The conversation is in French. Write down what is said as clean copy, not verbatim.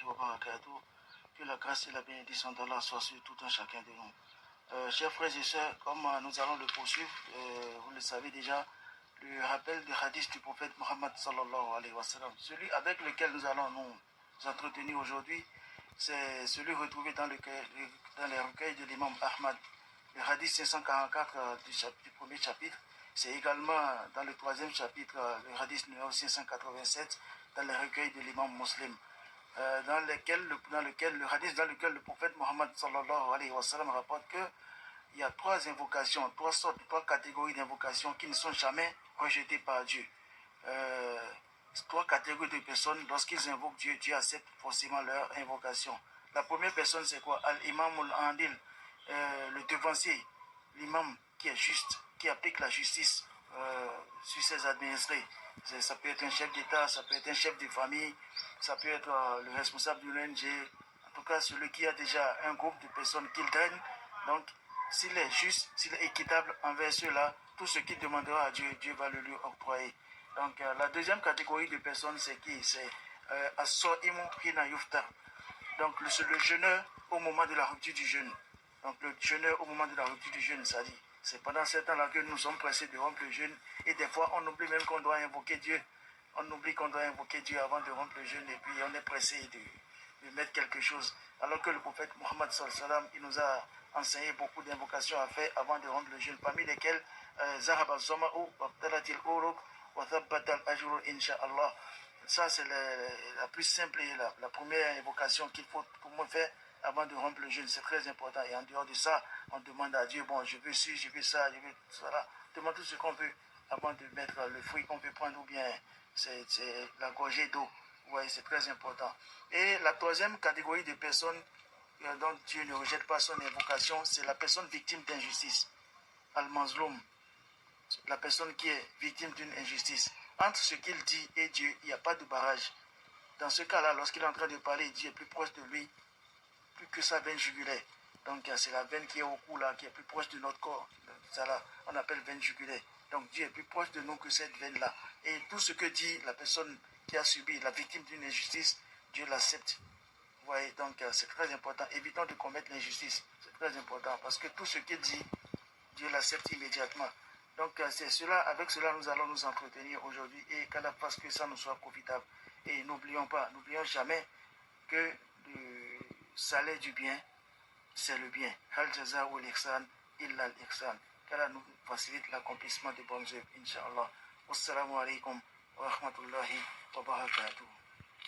wa barakatuh. Que la grâce et la bénédiction d'Allah soient sur tout un chacun de nous. Chers frères et sœurs, comme nous allons le poursuivre, vous le savez déjà, le rappel du hadith du prophète Mohammed sallallahu alayhi wa sallam, celui avec lequel nous allons nous entretenir aujourd'hui, c'est celui retrouvé dans les recueils de l'imam Ahmad, le hadith 544 du premier chapitre. C'est également dans le troisième chapitre, le hadith numéro 587, dans les recueils de l'imam Muslim, dans lequel le prophète Mohammed sallallahu alayhi wa sallam rapporte qu'il y a trois invocations, trois catégories d'invocations qui ne sont jamais rejetées par Dieu. Trois catégories de personnes, lorsqu'ils invoquent Dieu, Dieu accepte forcément leur invocation. La première personne, c'est quoi? Al-Imam al-Andil, le devancier, l'imam qui est juste, qui applique la justice sur ses administrés. Ça peut être un chef d'État, ça peut être un chef de famille, ça peut être le responsable d'une ONG, en tout cas celui qui a déjà un groupe de personnes qu'il draine. Donc, s'il est juste, s'il est équitable envers ceux-là, tout ce qu'il demandera à Dieu, Dieu va le lui octroyer. Donc, la deuxième catégorie de personnes, c'est qui? C'est As-Sa'imu Hina Yuftar. Donc, c'est le jeûneur au moment de la rupture du jeûne. Donc, le jeûneur au moment de la rupture du jeûne, ça dit, c'est pendant ce temps-là que nous sommes pressés de rompre le jeûne. Et des fois, on oublie même qu'on doit invoquer Dieu. On oublie qu'on doit invoquer Dieu avant de rompre le jeûne. Et puis, on est pressé de mettre quelque chose. Alors que le prophète Mohammed sallallahu alayhi wa sallam, il nous a enseigné beaucoup d'invocations à faire avant de rompre le jeûne. Parmi lesquelles, Zahab al-Zama'u, Wabtalatil Uruk, wa Thabbat al-Ajru, Inch'Allah. Ça, c'est la plus simple et la première invocation qu'il faut pour moi faire avant de rompre le jeûne. C'est très important. Et en dehors de ça, on demande à Dieu, bon, je veux ci, je veux ça, je veux cela. On demande tout ce qu'on veut avant de mettre le fruit qu'on peut prendre ou bien c'est la gorgée d'eau. Oui, c'est très important. Et la troisième catégorie de personnes dont Dieu ne rejette pas son invocation, c'est la personne victime d'injustice. Al-Mazloum, la personne qui est victime d'une injustice. Entre ce qu'il dit et Dieu, il n'y a pas de barrage. Dans ce cas-là, lorsqu'il est en train de parler, Dieu est plus proche de lui, plus que sa veine jugulaire. Donc c'est la veine qui est au cou là, qui est plus proche de notre corps. Ça là, on appelle veine jugulaire. Donc Dieu est plus proche de nous que cette veine-là. Et tout ce que dit la personne qui a subi, la victime d'une injustice, Dieu l'accepte. Vous voyez, donc c'est très important. Évitons de commettre l'injustice. C'est très important parce que tout ce qu'il dit, Dieu l'accepte immédiatement. Donc c'est cela, avec cela nous allons nous entretenir aujourd'hui et qu'Allah fasse que ça nous soit profitable. Et n'oublions jamais que le salaire du bien, c'est le bien. Hal jaza'u l'ihsan illa l'ihsan. Qu'Allah nous facilite l'accomplissement des bonnes œuvres, Inch'Allah. Wassalamu alaikum wa rahmatullahi wa barakatuh.